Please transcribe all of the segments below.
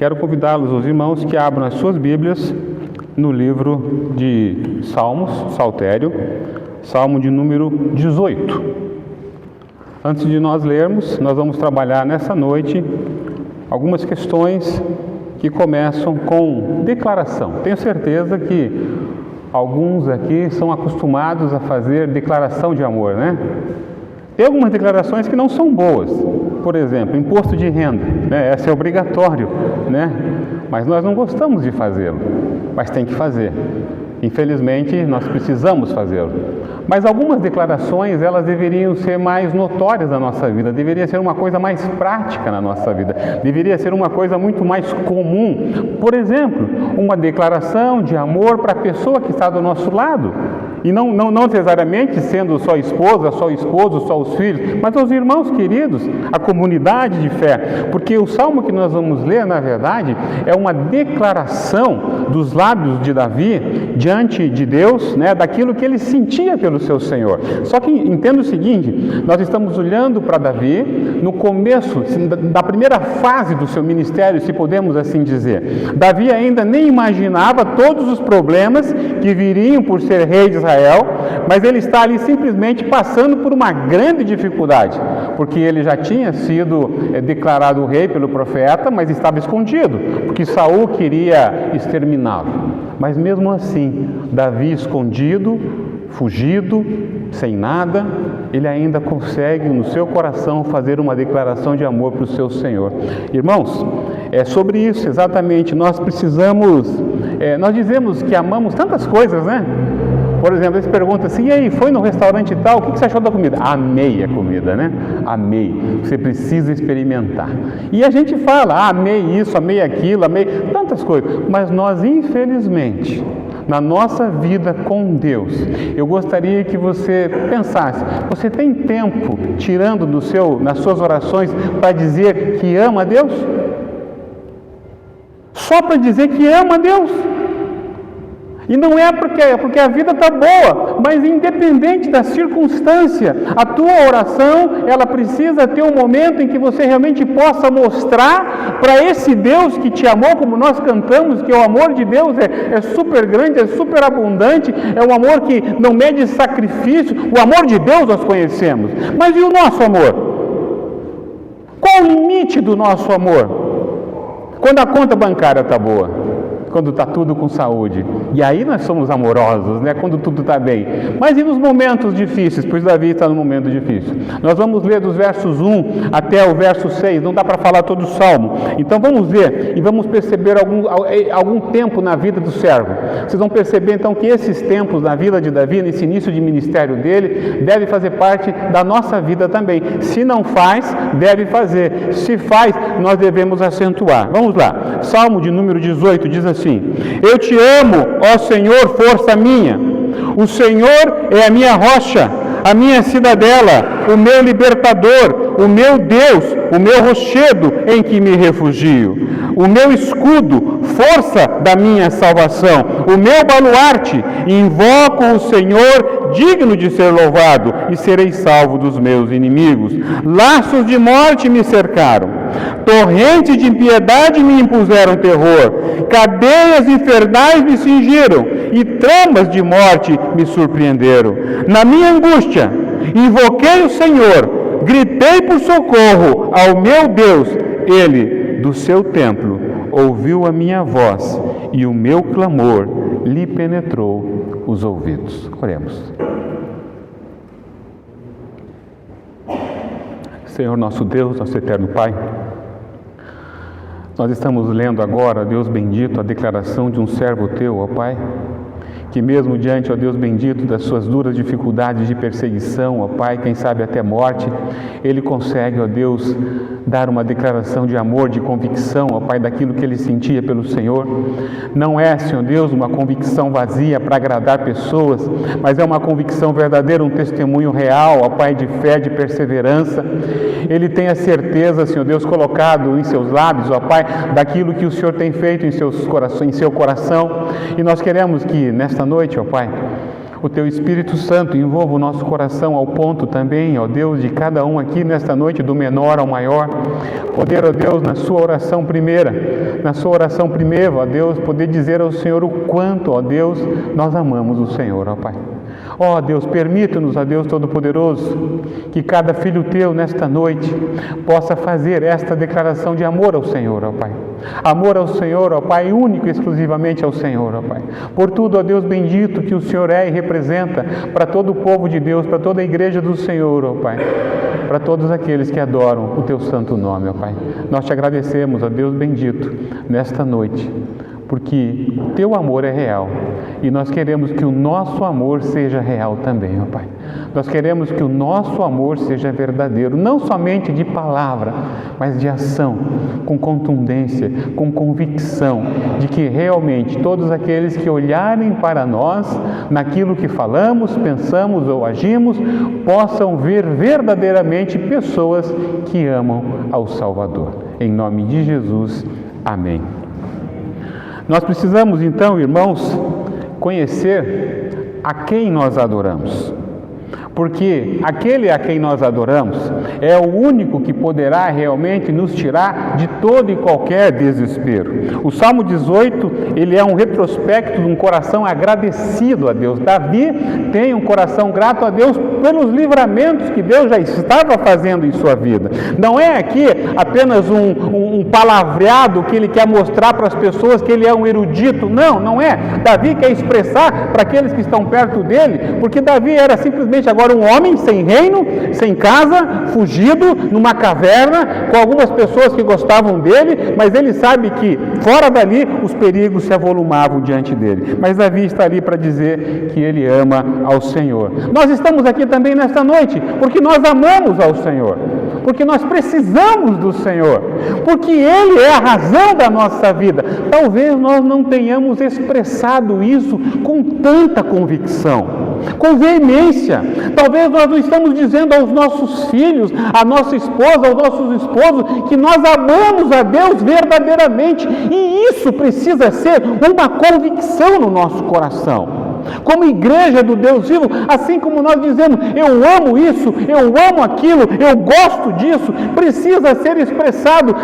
Quero convidá-los, os irmãos, que abram as suas Bíblias no livro de Salmos, Saltério, Salmo de número 18. Antes de nós lermos, nós vamos trabalhar nessa noite algumas questões que começam com declaração. Tenho certeza que alguns aqui são acostumados a fazer declaração de amor, né? Tem algumas declarações que não são boas. Por exemplo, imposto de renda, né? Esse é obrigatório, né? Mas nós não gostamos de fazê-lo, mas tem que fazer. Infelizmente, nós precisamos fazê-lo. Mas algumas declarações, elas deveriam ser mais notórias na nossa vida, deveria ser uma coisa mais prática na nossa vida, deveria ser uma coisa muito mais comum. Por exemplo, uma declaração de amor para a pessoa que está do nosso lado. E não necessariamente sendo só a esposa, só o esposo, só os filhos, mas aos irmãos queridos, a comunidade de fé. Porque o salmo que nós vamos ler, na verdade, é uma declaração dos lábios de Davi diante de Deus, né, daquilo que ele sentia pelo seu Senhor. Só que entenda o seguinte, nós estamos olhando para Davi no começo, da primeira fase do seu ministério, se podemos assim dizer. Davi ainda nem imaginava todos os problemas que viriam por ser rei de Israel, mas ele está ali simplesmente passando por uma grande dificuldade, porque ele já tinha sido declarado rei pelo profeta, mas estava escondido, porque Saul queria exterminá-lo. Mas mesmo assim, Davi escondido, fugido, sem nada, ele ainda consegue no seu coração fazer uma declaração de amor para o seu Senhor. Irmãos, é sobre isso exatamente, nós precisamos, nós dizemos que amamos tantas coisas, né? Por exemplo, eles perguntam assim, e aí, foi no restaurante tal, o que você achou da comida? Amei a comida, né? Amei. Você precisa experimentar. E a gente fala, amei isso, amei aquilo, amei tantas coisas. Mas nós, infelizmente, na nossa vida com Deus, eu gostaria que você pensasse, você tem tempo tirando nas suas orações para dizer que ama a Deus? Só para dizer que ama a Deus? E não é porque a vida está boa, mas independente da circunstância, a tua oração, ela precisa ter um momento em que você realmente possa mostrar para esse Deus que te amou, como nós cantamos, que o amor de Deus é super grande, é super abundante, é um amor que não mede sacrifício. O amor de Deus nós conhecemos, mas e o nosso amor? Qual o limite do nosso amor? Quando a conta bancária está boa, quando está tudo com saúde, e aí nós somos amorosos, né? Quando tudo está bem. Mas e nos momentos difíceis? Pois Davi está no momento difícil. Nós vamos ler dos versos 1 até o verso 6, não dá para falar todo o Salmo. Então vamos ler e vamos perceber algum tempo na vida do servo. Vocês vão perceber então que esses tempos na vida de Davi, nesse início de ministério dele, deve fazer parte da nossa vida também. Se não faz, deve fazer. Se faz, nós devemos acentuar. Vamos lá. Salmo de número 18 diz assim: eu te amo, ó Senhor, força minha. O Senhor é a minha rocha, a minha cidadela, o meu libertador, o meu Deus, o meu rochedo em que me refugio, o meu escudo, força da minha salvação, o meu baluarte. Invoco o Senhor, digno de ser louvado, e serei salvo dos meus inimigos. Laços de morte me cercaram, torrentes de impiedade me impuseram terror, cadeias infernais me cingiram e tramas de morte me surpreenderam. Na minha angústia, invoquei o Senhor, gritei por socorro ao meu Deus. Ele, do seu templo, ouviu a minha voz e o meu clamor lhe penetrou os ouvidos. Oremos. Senhor nosso Deus, nosso eterno Pai, nós estamos lendo agora, Deus bendito, a declaração de um servo teu, ó Pai, que mesmo diante, ó Deus bendito, das suas duras dificuldades de perseguição, ó Pai, quem sabe até morte, ele consegue, ó Deus, dar uma declaração de amor, de convicção, ó Pai, daquilo que ele sentia pelo Senhor. Não é, Senhor Deus, uma convicção vazia para agradar pessoas, mas é uma convicção verdadeira, um testemunho real, ó Pai, de fé, de perseverança. Ele tem a certeza, Senhor Deus, colocado em seus lábios, ó Pai, daquilo que o Senhor tem feito em seu coração, e nós queremos que nesta noite, ó Pai, o Teu Espírito Santo envolva o nosso coração ao ponto também, ó Deus, de cada um aqui nesta noite, do menor ao maior, poder, ó Deus, na sua oração primeira, ó Deus, poder dizer ao Senhor o quanto, ó Deus, nós amamos o Senhor, ó Pai. Ó Deus, permita-nos, ó Deus Todo-Poderoso, que cada filho Teu nesta noite possa fazer esta declaração de amor ao Senhor, ó Pai. Amor ao Senhor, ó Pai, único e exclusivamente ao Senhor, ó Pai. Por tudo, ó Deus bendito, que o Senhor é e representa para todo o povo de Deus, para toda a igreja do Senhor, ó Pai. Para todos aqueles que adoram o Teu santo nome, ó Pai. Nós Te agradecemos, ó Deus bendito, nesta noite, porque o Teu amor é real e nós queremos que o nosso amor seja real também, ó Pai. Nós queremos que o nosso amor seja verdadeiro, não somente de palavra, mas de ação, com contundência, com convicção, de que realmente todos aqueles que olharem para nós, naquilo que falamos, pensamos ou agimos, possam ver verdadeiramente pessoas que amam ao Salvador. Em nome de Jesus, amém. Nós precisamos então, irmãos, conhecer a quem nós adoramos. Porque aquele a quem nós adoramos é o único que poderá realmente nos tirar de todo e qualquer desespero. O Salmo 18, ele é um retrospecto de um coração agradecido a Deus. Davi tem um coração grato a Deus pelos livramentos que Deus já estava fazendo em sua vida. Não é aqui apenas um palavreado que ele quer mostrar para as pessoas que ele é um erudito. Não é. Davi quer expressar para aqueles que estão perto dele, porque Davi era simplesmente agora um homem sem reino, sem casa, fugido numa caverna, com algumas pessoas que gostavam dele, mas ele sabe que fora dali os perigos se avolumavam diante dele. Mas Davi está ali para dizer que ele ama ao Senhor. Nós estamos aqui também nesta noite porque nós amamos ao Senhor, porque nós precisamos do Senhor, porque Ele é a razão da nossa vida. Talvez nós não tenhamos expressado isso com tanta convicção, com veemência. Talvez nós não estamos dizendo aos nossos filhos, à nossa esposa, aos nossos esposos, que nós amamos a Deus verdadeiramente. E isso precisa ser uma convicção no nosso coração. Como igreja do Deus vivo, assim como nós dizemos, eu amo isso, eu amo aquilo, eu gosto disso, precisa ser expressado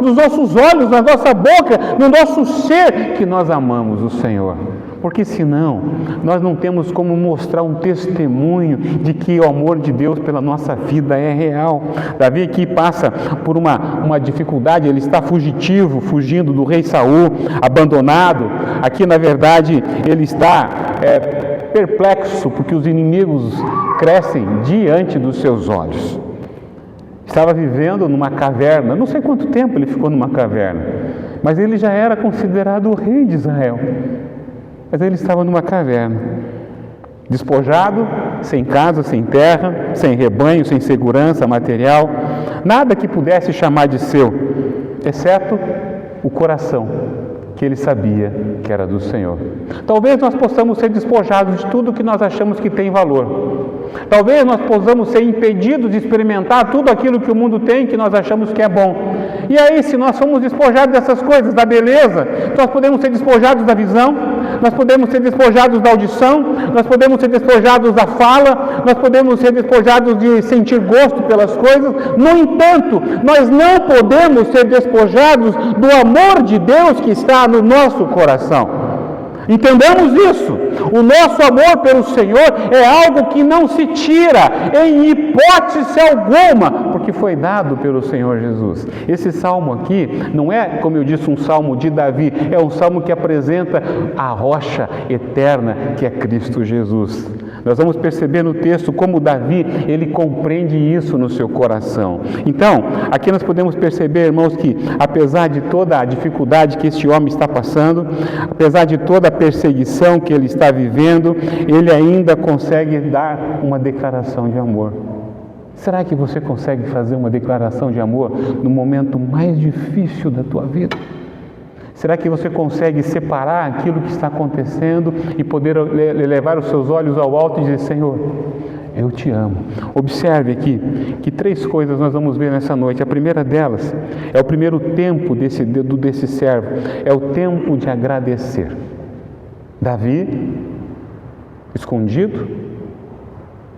nos nossos olhos, na nossa boca, no nosso ser, que nós amamos o Senhor. Porque senão, nós não temos como mostrar um testemunho de que o amor de Deus pela nossa vida é real. Davi aqui passa por uma dificuldade, ele está fugitivo, fugindo do rei Saul, abandonado. Aqui, na verdade, ele está perplexo, porque os inimigos crescem diante dos seus olhos. Estava vivendo numa caverna, não sei quanto tempo ele ficou numa caverna, mas ele já era considerado o rei de Israel. Mas ele estava numa caverna, despojado, sem casa, sem terra, sem rebanho, sem segurança material, nada que pudesse chamar de seu, exceto o coração, que ele sabia que era do Senhor. Talvez nós possamos ser despojados de tudo que nós achamos que tem valor. Talvez nós possamos ser impedidos de experimentar tudo aquilo que o mundo tem, que nós achamos que é bom. E aí, se nós somos despojados dessas coisas, da beleza, nós podemos ser despojados da visão, nós podemos ser despojados da audição, nós podemos ser despojados da fala, nós podemos ser despojados de sentir gosto pelas coisas. No entanto, nós não podemos ser despojados do amor de Deus que está no nosso coração. Entendamos isso. O nosso amor pelo Senhor é algo que não se tira em hipótese alguma, porque foi dado pelo Senhor Jesus. Esse salmo aqui não é, como eu disse, um salmo de Davi, é um salmo que apresenta a rocha eterna que é Cristo Jesus. Nós vamos perceber no texto como Davi, ele compreende isso no seu coração. Então, aqui nós podemos perceber, irmãos, que apesar de toda a dificuldade que este homem está passando, apesar de toda a perseguição que ele está vivendo, ele ainda consegue dar uma declaração de amor. Será que você consegue fazer uma declaração de amor no momento mais difícil da tua vida? Será que você consegue separar aquilo que está acontecendo e poder levar os seus olhos ao alto e dizer: Senhor, eu te amo. Observe aqui que 3 coisas nós vamos ver nessa noite. A primeira delas é o primeiro tempo desse servo, é o tempo de agradecer. Davi escondido,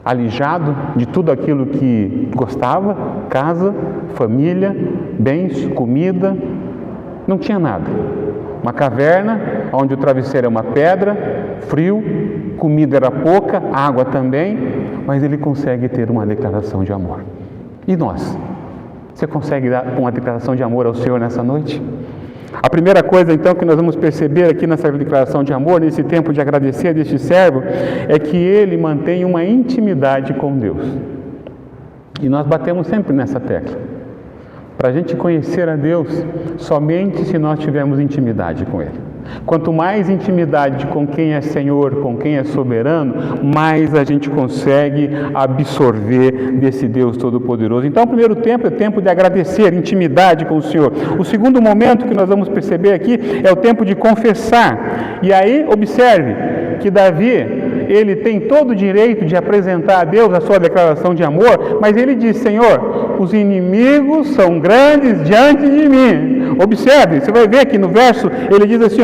alijado de tudo aquilo que gostava, casa, família, bens, comida, não tinha nada. Uma caverna, onde o travesseiro é uma pedra, frio, comida era pouca, água também, mas ele consegue ter uma declaração de amor. E nós? Você consegue dar uma declaração de amor ao Senhor nessa noite? A primeira coisa, então, que nós vamos perceber aqui nessa declaração de amor, nesse tempo de agradecer deste servo, é que ele mantém uma intimidade com Deus. E nós batemos sempre nessa tecla. Para a gente conhecer a Deus, somente se nós tivermos intimidade com Ele. Quanto mais intimidade com quem é Senhor, com quem é soberano, mais a gente consegue absorver desse Deus Todo-Poderoso. Então, o primeiro tempo é o tempo de agradecer, intimidade com o Senhor. O segundo momento que nós vamos perceber aqui é o tempo de confessar. E aí, observe que Davi, ele tem todo o direito de apresentar a Deus a sua declaração de amor, mas ele diz: Senhor, os inimigos são grandes diante de mim. Observe, você vai ver que no verso, ele diz assim,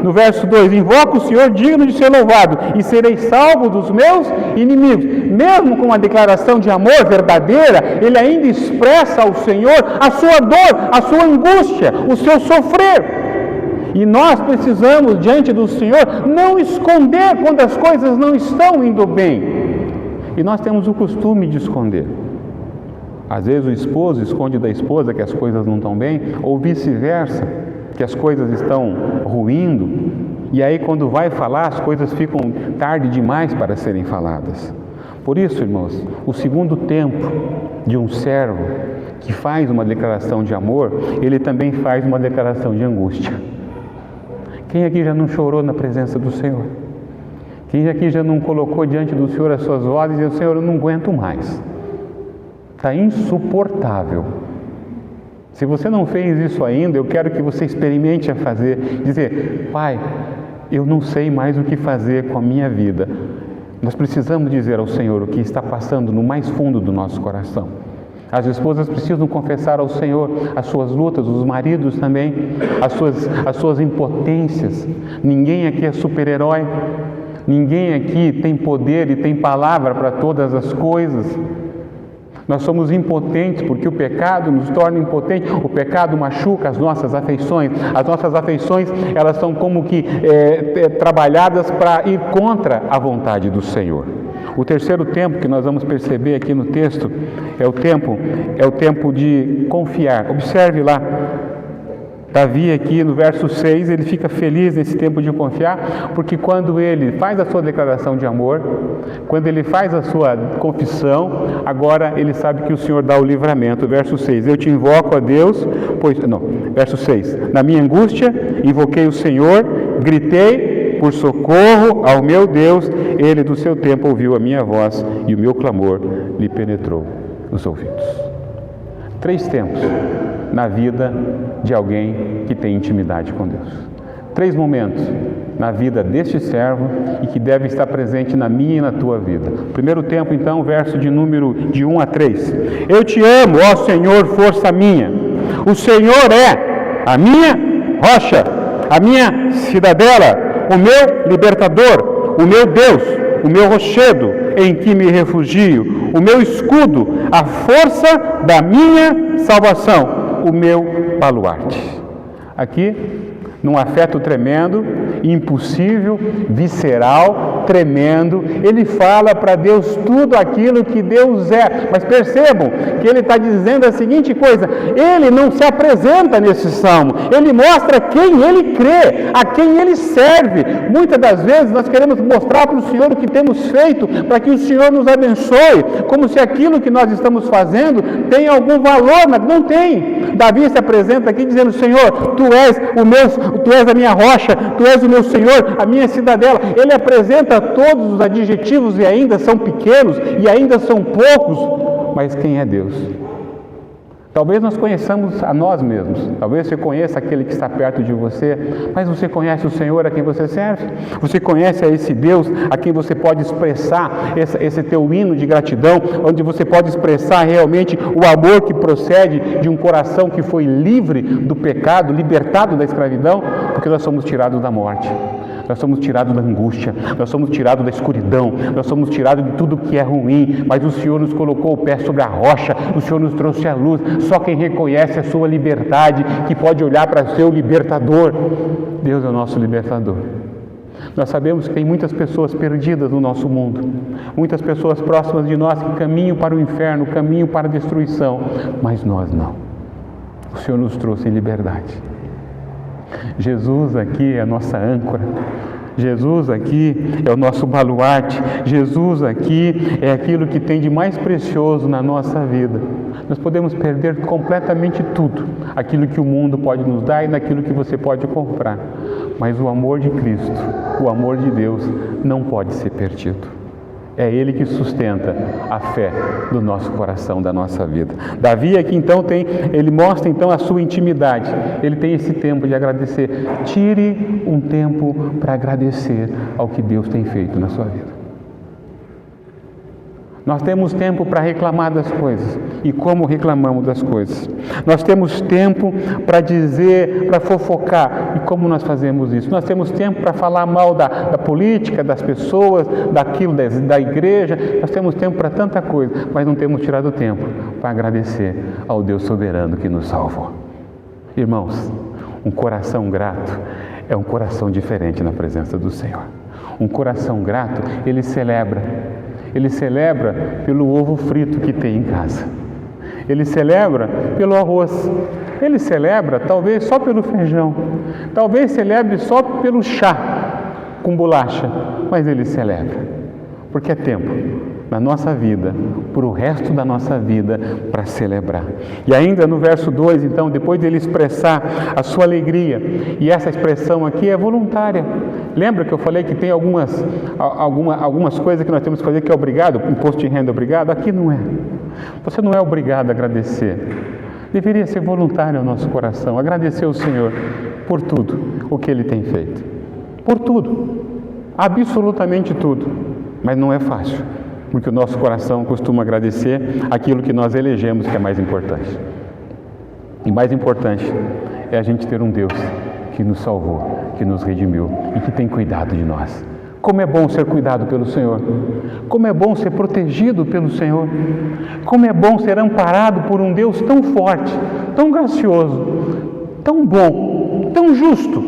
no verso 2, invoco o Senhor digno de ser louvado e serei salvo dos meus inimigos. Mesmo com uma declaração de amor verdadeira, ele ainda expressa ao Senhor a sua dor, a sua angústia, o seu sofrer. E nós precisamos, diante do Senhor, não esconder quando as coisas não estão indo bem. E nós temos o costume de esconder. Às vezes o esposo esconde da esposa que as coisas não estão bem, ou vice-versa, que as coisas estão ruindo. E aí quando vai falar, as coisas ficam tarde demais para serem faladas. Por isso, irmãos, o segundo tempo de um servo que faz uma declaração de amor, ele também faz uma declaração de angústia. Quem aqui já não chorou na presença do Senhor? Quem aqui já não colocou diante do Senhor as suas vozes e disse: Senhor, eu não aguento mais. Está insuportável. Se você não fez isso ainda, eu quero que você experimente a fazer. Dizer: Pai, eu não sei mais o que fazer com a minha vida. Nós precisamos dizer ao Senhor o que está passando no mais fundo do nosso coração. As esposas precisam confessar ao Senhor as suas lutas, os maridos também, as suas impotências. Ninguém aqui é super-herói, ninguém aqui tem poder e tem palavra para todas as coisas. Nós somos impotentes porque o pecado nos torna impotentes. O pecado machuca as nossas afeições. As nossas afeições, elas são como que trabalhadas para ir contra a vontade do Senhor. O terceiro tempo que nós vamos perceber aqui no texto é o tempo de confiar. Observe lá, Davi aqui no verso 6, ele fica feliz nesse tempo de confiar, porque quando ele faz a sua declaração de amor, quando ele faz a sua confissão, agora ele sabe que o Senhor dá o livramento. Verso 6, eu te invoco a Deus, verso 6, na minha angústia, invoquei o Senhor, gritei por socorro ao meu Deus, ele do seu tempo ouviu a minha voz e o meu clamor lhe penetrou nos ouvidos. 3 tempos na vida de alguém que tem intimidade com Deus. 3 momentos na vida deste servo e que deve estar presente na minha e na tua vida. Primeiro tempo, então, verso de número de 1 a 3. Eu te amo, ó Senhor, força minha. O Senhor é a minha rocha, a minha cidadela, o meu libertador, o meu Deus, o meu rochedo em que me refugio, o meu escudo, a força da minha salvação, o meu baluarte. Aqui, num afeto tremendo, impossível, visceral, tremendo, ele fala para Deus tudo aquilo que Deus é. Mas percebam que ele está dizendo a seguinte coisa: ele não se apresenta nesse salmo, ele mostra quem ele crê, a quem ele serve. Muitas das vezes nós queremos mostrar para o Senhor o que temos feito, para que o Senhor nos abençoe, como se aquilo que nós estamos fazendo tem algum valor, mas não tem. Davi se apresenta aqui dizendo: Senhor, tu és a minha rocha, tu és o meu Senhor, a minha cidadela. Ele apresenta todos os adjetivos e ainda são pequenos e ainda são poucos, mas quem é Deus? Talvez nós conheçamos a nós mesmos, talvez você conheça aquele que está perto de você, mas você conhece o Senhor a quem você serve? Você conhece a esse Deus a quem você pode expressar esse teu hino de gratidão, onde você pode expressar realmente o amor que procede de um coração que foi livre do pecado, libertado da escravidão, porque nós somos tirados da morte. nós somos tirados da angústia, nós somos tirados da escuridão, nós somos tirados de tudo que é ruim, mas o Senhor nos colocou o pé sobre a rocha, o Senhor nos trouxe a luz. Só quem reconhece a sua liberdade, que pode olhar para o seu libertador. Deus é o nosso libertador. Nós sabemos que tem muitas pessoas perdidas no nosso mundo, muitas pessoas próximas de nós que caminham para o inferno, caminham para a destruição, mas nós não. O Senhor nos trouxe em liberdade. Jesus aqui é a nossa âncora, Jesus aqui é o nosso baluarte, Jesus aqui é aquilo que tem de mais precioso na nossa vida. Nós podemos perder completamente tudo, aquilo que o mundo pode nos dar e naquilo que você pode comprar, mas o amor de Cristo, o amor de Deus não pode ser perdido. É Ele que sustenta a fé do nosso coração, da nossa vida. Davi aqui então ele mostra então a sua intimidade. Ele tem esse tempo de agradecer. Tire um tempo para agradecer ao que Deus tem feito na sua vida. Nós temos tempo para reclamar das coisas. E como reclamamos das coisas? Nós temos tempo para dizer, para fofocar. E como nós fazemos isso? Nós temos tempo para falar mal da política, das pessoas, daquilo, da igreja. Nós temos tempo para tanta coisa, mas não temos tirado tempo para agradecer ao Deus soberano que nos salvou. Irmãos, um coração grato é um coração diferente na presença do Senhor. Um coração grato, ele celebra pelo ovo frito que tem em casa. Ele celebra pelo arroz. Ele celebra talvez só pelo feijão. Talvez celebre só pelo chá com bolacha. Mas ele celebra. Porque é tempo na nossa vida, para o resto da nossa vida, para celebrar. E ainda no verso 2, então, depois dele expressar a sua alegria, e essa expressão aqui é voluntária. Lembra que eu falei que tem algumas coisas que nós temos que fazer que é obrigado, imposto de renda é obrigado? Aqui não é. Você não é obrigado a agradecer. Deveria ser voluntário ao nosso coração, agradecer ao Senhor por tudo o que Ele tem feito. Por tudo. Absolutamente tudo. Mas não é fácil. Porque o nosso coração costuma agradecer aquilo que nós elegemos que é mais importante. E mais importante é a gente ter um Deus que nos salvou, que nos redimiu e que tem cuidado de nós. Como é bom ser cuidado pelo Senhor. Como é bom ser protegido pelo Senhor. Como é bom ser amparado por um Deus tão forte, tão gracioso, tão bom, tão justo,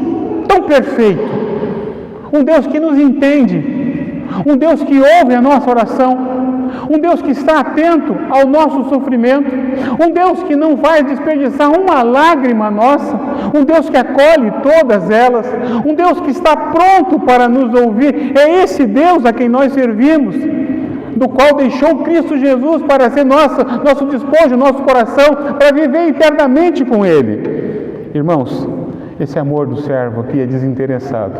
tão perfeito. Um Deus que nos entende. Um Deus que ouve a nossa oração, um Deus que está atento ao nosso sofrimento, um Deus que não vai desperdiçar uma lágrima nossa, um Deus que acolhe todas elas, um Deus que está pronto para nos ouvir. É esse Deus a quem nós servimos, do qual deixou Cristo Jesus para ser nosso despojo, nosso coração, para viver eternamente com Ele. Irmãos, esse amor do servo aqui é desinteressado.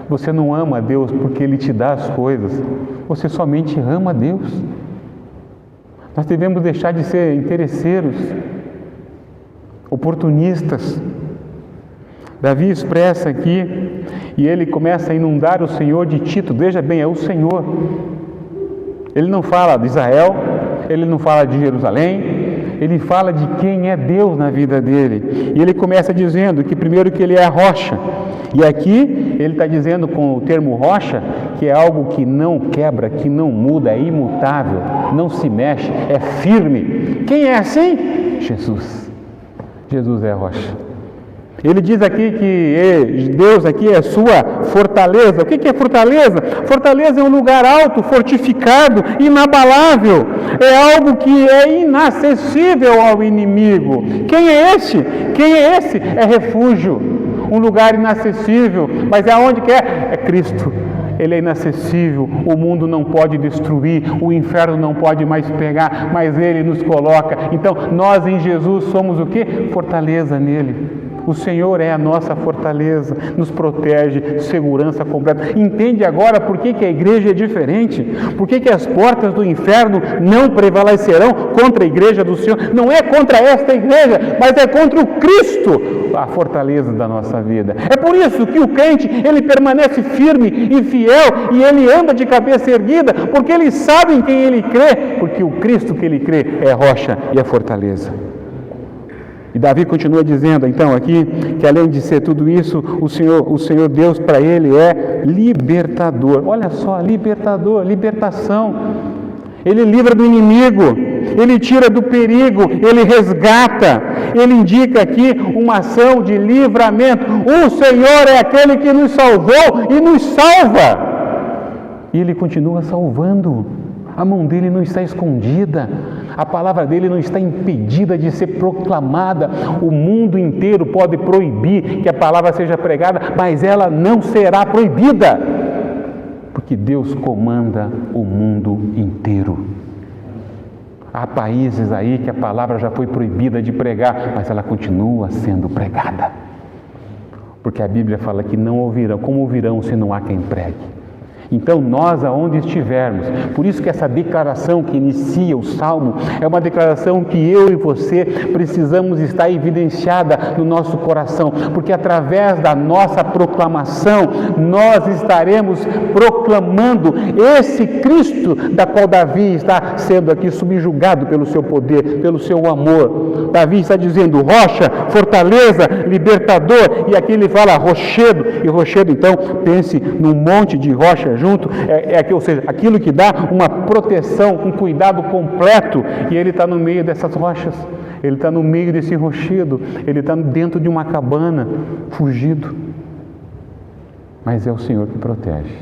Você não ama a Deus porque Ele te dá as coisas. Você somente ama a Deus. Nós devemos deixar de ser interesseiros, oportunistas. Davi expressa aqui, e ele começa a inundar o Senhor de título. Veja bem, é o Senhor. Ele não fala de Israel, ele não fala de Jerusalém, ele fala de quem é Deus na vida dele. E ele começa dizendo que primeiro que ele é a rocha. E aqui ele está dizendo com o termo rocha que é algo que não quebra, que não muda, é imutável, não se mexe, é firme. Quem é assim? Jesus. Jesus é a rocha. Ele diz aqui que Deus aqui é sua fortaleza. O que é fortaleza? Fortaleza é um lugar alto, fortificado, inabalável. É algo que é inacessível ao inimigo. Quem é esse? Quem é esse? É refúgio. Um lugar inacessível. Mas é aonde que é? É Cristo. Ele é inacessível, o mundo não pode destruir, o inferno não pode mais pegar, mas Ele nos coloca. Então, nós em Jesus somos o quê? Fortaleza nele. O Senhor é a nossa fortaleza, nos protege, segurança completa. Entende agora por que a igreja é diferente? Por que as portas do inferno não prevalecerão contra a igreja do Senhor? Não é contra esta igreja, mas é contra o Cristo, a fortaleza da nossa vida. É por isso que o crente, ele permanece firme e fiel, e ele anda de cabeça erguida, porque ele sabe em quem ele crê, porque o Cristo que ele crê é a rocha e a fortaleza. E Davi continua dizendo, então, aqui, que além de ser tudo isso, o Senhor Deus, para ele, é libertador. Olha só, libertador, libertação. Ele livra do inimigo, ele tira do perigo, ele resgata. Ele indica aqui uma ação de livramento. O Senhor é aquele que nos salvou e nos salva. E ele continua salvando. A mão dele não está escondida. A palavra dele não está impedida de ser proclamada. O mundo inteiro pode proibir que a palavra seja pregada, mas ela não será proibida, porque Deus comanda o mundo inteiro. Há países aí que a palavra já foi proibida de pregar, mas ela continua sendo pregada, porque a Bíblia fala que não ouvirão. Como ouvirão se não há quem pregue? Então nós, aonde estivermos, por isso que essa declaração que inicia o Salmo, é uma declaração que eu e você precisamos estar evidenciada no nosso coração, porque através da nossa proclamação, nós estaremos proclamando esse Cristo, da qual Davi está sendo aqui subjugado pelo seu poder, pelo seu amor. Davi está dizendo rocha, fortaleza, libertador, e aqui ele fala rochedo, e rochedo, então, pense num monte de rocha junto, ou seja, aquilo que dá uma proteção, um cuidado completo, e ele está no meio dessas rochas, ele está no meio desse rochedo, ele está dentro de uma cabana, fugido, mas é o Senhor que protege.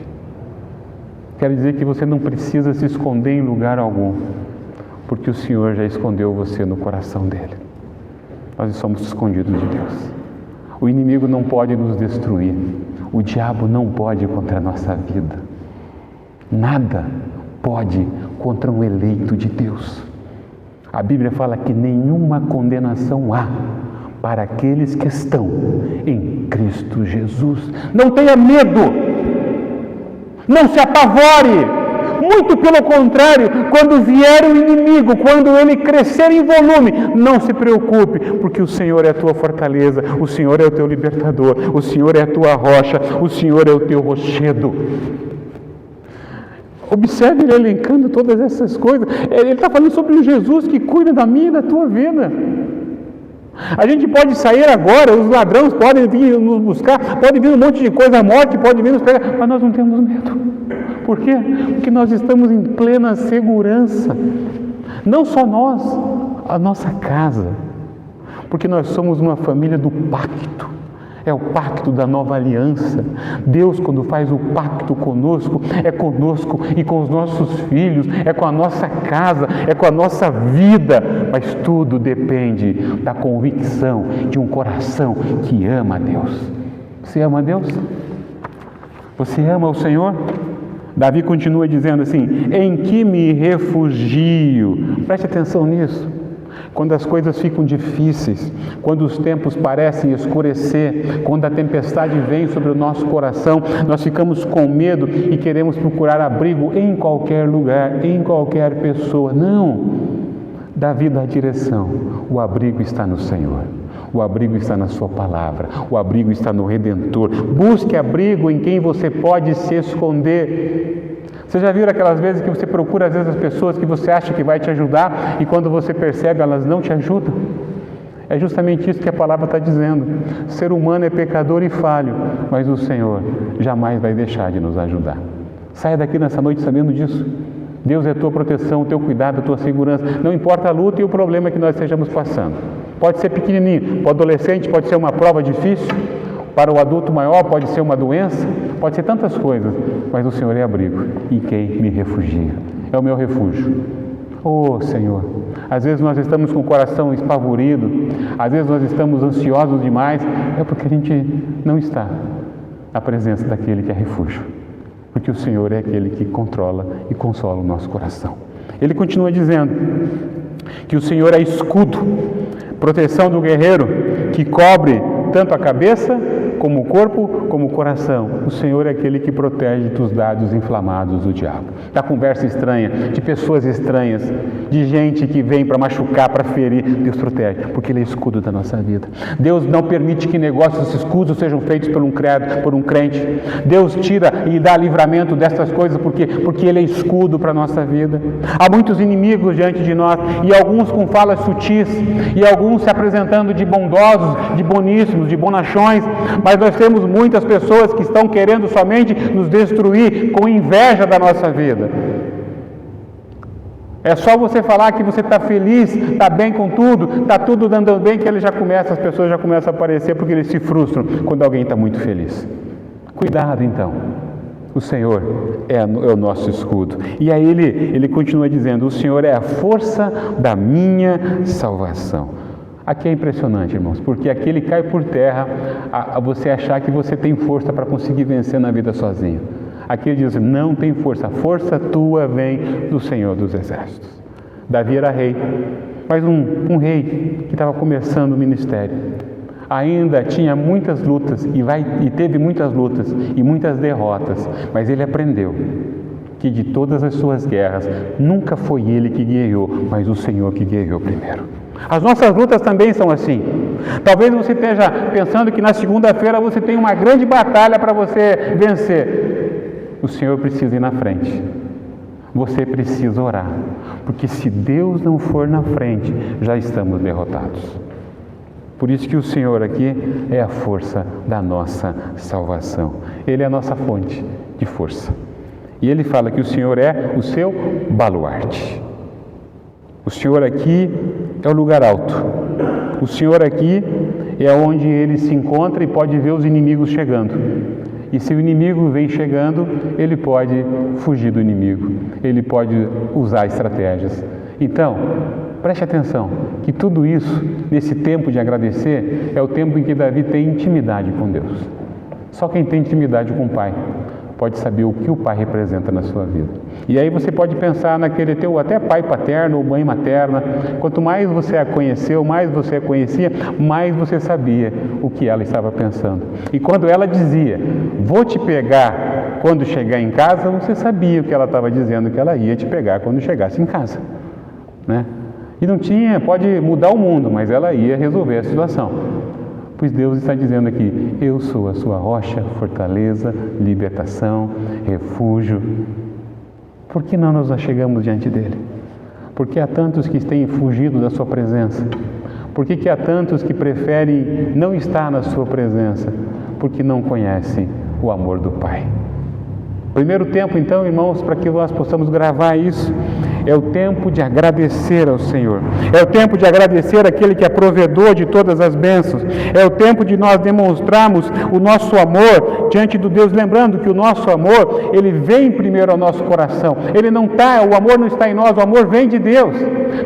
Quero dizer que você não precisa se esconder em lugar algum, porque o Senhor já escondeu você no coração dele. Nós somos escondidos de Deus. O inimigo não pode nos destruir. O diabo não pode contra a nossa vida. Nada pode contra um eleito de Deus. A Bíblia fala que nenhuma condenação há para aqueles que estão em Cristo Jesus. Não tenha medo. Não se apavore. Muito pelo contrário, quando vier o inimigo, quando ele crescer em volume, não se preocupe, porque o Senhor é a tua fortaleza, o Senhor é o teu libertador, o Senhor é a tua rocha, o Senhor é o teu rochedo. Observe ele elencando todas essas coisas. Ele está falando sobre o Jesus que cuida da minha e da tua vida. A gente pode sair agora, os ladrões podem vir nos buscar, pode vir um monte de coisa, a morte pode vir nos pegar, mas nós não temos medo. Por quê? Porque nós estamos em plena segurança. Não só nós, a nossa casa. Porque nós somos uma família do pacto. É o pacto da nova aliança. Deus, quando faz o pacto conosco, é conosco e com os nossos filhos, é com a nossa casa, é com a nossa vida. Mas tudo depende da convicção de um coração que ama a Deus. Você ama a Deus? Você ama o Senhor? Davi continua dizendo assim, em que me refugio? Preste atenção nisso. Quando as coisas ficam difíceis, quando os tempos parecem escurecer, quando a tempestade vem sobre o nosso coração, nós ficamos com medo e queremos procurar abrigo em qualquer lugar, em qualquer pessoa. Não! Davi dá a direção. O abrigo está no Senhor. O abrigo está na sua palavra. O abrigo está no Redentor. Busque abrigo em quem você pode se esconder. Você já viu aquelas vezes que você procura, às vezes, as pessoas que você acha que vai te ajudar e quando você percebe, elas não te ajudam? É justamente isso que a palavra está dizendo. O ser humano é pecador e falho, mas o Senhor jamais vai deixar de nos ajudar. Saia daqui nessa noite sabendo disso. Deus é a tua proteção, o teu cuidado, a tua segurança. Não importa a luta e o problema que nós estejamos passando. Pode ser pequenininho, para o adolescente pode ser uma prova difícil, para o adulto maior pode ser uma doença, pode ser tantas coisas, mas o Senhor é abrigo em quem me refugia. É o meu refúgio. Oh, Senhor, às vezes nós estamos com o coração espavorido, às vezes nós estamos ansiosos demais, é porque a gente não está na presença daquele que é refúgio. Porque o Senhor é aquele que controla e consola o nosso coração. Ele continua dizendo que o Senhor é escudo, proteção do guerreiro, que cobre tanto a cabeça como o corpo, como o coração. O Senhor é aquele que protege dos dardos inflamados do diabo, da conversa estranha, de pessoas estranhas, de gente que vem para machucar, para ferir. Deus protege, porque Ele é escudo da nossa vida. Deus não permite que negócios escusos sejam feitos por um crente. Deus tira e dá livramento dessas coisas porque Ele é escudo para a nossa vida. Há muitos inimigos diante de nós, e alguns com falas sutis, e alguns se apresentando de bondosos, de boníssimos, de bonachões, mas nós temos muitas pessoas que estão querendo somente nos destruir com inveja da nossa vida. É só você falar que você está feliz, está bem com tudo, está tudo andando bem, que as pessoas já começam a aparecer, porque eles se frustram quando alguém está muito feliz. Cuidado então, o Senhor é o nosso escudo. E aí ele continua dizendo: o Senhor é a força da minha salvação. Aqui é impressionante, irmãos, porque aqui ele cai por terra a você achar que você tem força para conseguir vencer na vida sozinho. Aqui ele diz: não tem força, a força tua vem do Senhor dos Exércitos. Davi era rei, mas um rei que estava começando o ministério. Ainda tinha muitas lutas e teve muitas lutas e muitas derrotas, mas ele aprendeu que de todas as suas guerras, nunca foi ele que guerreou, mas o Senhor que guerreou primeiro. As nossas lutas também são assim. Talvez você esteja pensando que na segunda-feira você tem uma grande batalha para você vencer. O Senhor precisa ir na frente. Você precisa orar, porque se Deus não for na frente, já estamos derrotados. Por isso que o Senhor aqui é a força da nossa salvação. Ele é a nossa fonte de força. E ele fala que o Senhor é o seu baluarte. O Senhor aqui é o lugar alto. O Senhor aqui é onde ele se encontra e pode ver os inimigos chegando. E se o inimigo vem chegando, ele pode fugir do inimigo. Ele pode usar estratégias. Então, preste atenção, que tudo isso, nesse tempo de agradecer, é o tempo em que Davi tem intimidade com Deus. Só quem tem intimidade com o Pai pode saber o que o Pai representa na sua vida. E aí você pode pensar naquele teu até pai paterno ou mãe materna. Quanto mais você a conheceu, mais você a conhecia, mais você sabia o que ela estava pensando. E quando ela dizia: vou te pegar quando chegar em casa, você sabia o que ela estava dizendo, que ela ia te pegar quando chegasse em casa, né? E não tinha, pode mudar o mundo, mas ela ia resolver a situação. Pois Deus está dizendo aqui: eu sou a sua rocha, fortaleza, libertação, refúgio. Por que não nos achegamos diante dele? Porque há tantos que têm fugido da sua presença. Por que há tantos que preferem não estar na sua presença? Porque não conhecem o amor do Pai. Primeiro tempo, então, irmãos, para que nós possamos gravar isso, é o tempo de agradecer ao Senhor. É o tempo de agradecer àquele que é provedor de todas as bênçãos. É o tempo de nós demonstrarmos o nosso amor diante do Deus, lembrando que o nosso amor, ele vem primeiro ao nosso coração. O amor não está em nós, o amor vem de Deus.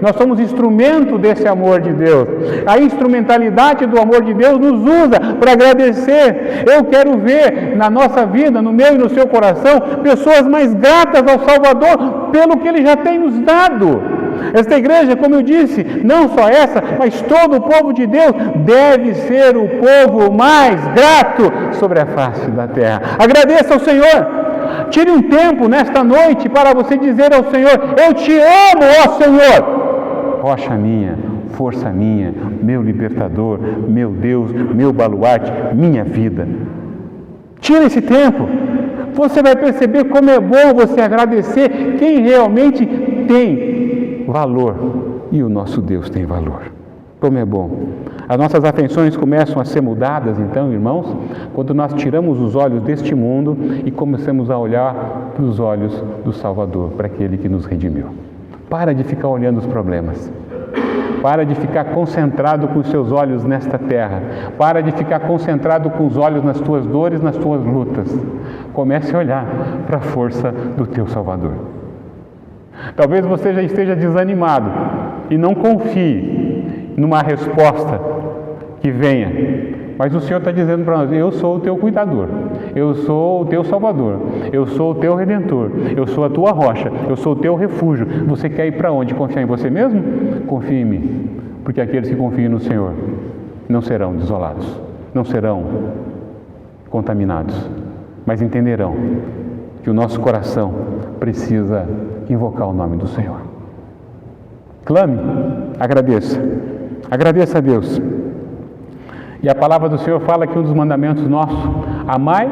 Nós somos instrumento desse amor de Deus. A instrumentalidade do amor de Deus nos usa para agradecer. Eu quero ver na nossa vida, no meu e no seu coração, pessoas mais gratas ao Salvador pelo que Ele já tem nos dado. Esta igreja, como eu disse, não só essa, mas todo o povo de Deus deve ser o povo mais grato sobre a face da terra. Agradeça ao Senhor. Tire um tempo nesta noite para você dizer ao Senhor: eu te amo, ó Senhor. Rocha minha, força minha, meu libertador, meu Deus, meu baluarte, minha vida. Tire esse tempo. Você vai perceber como é bom você agradecer quem realmente tem valor. E o nosso Deus tem valor. Como é bom. As nossas atenções começam a ser mudadas, então, irmãos, quando nós tiramos os olhos deste mundo e começamos a olhar para os olhos do Salvador, para aquele que nos redimiu. Para de ficar olhando os problemas. Para de ficar concentrado com os seus olhos nesta terra. Para de ficar concentrado com os olhos nas tuas dores, nas tuas lutas. Comece a olhar para a força do teu Salvador. Talvez você já esteja desanimado e não confie numa resposta que venha. Mas o Senhor está dizendo para nós: eu sou o teu cuidador, eu sou o teu Salvador, eu sou o teu Redentor, eu sou a tua rocha, eu sou o teu refúgio. Você quer ir para onde? Confiar em você mesmo? Confie em mim, porque aqueles que confiam no Senhor não serão desolados, não serão contaminados, mas entenderão que o nosso coração precisa invocar o nome do Senhor. Clame, agradeça a Deus. E a palavra do Senhor fala que um dos mandamentos nossos: amai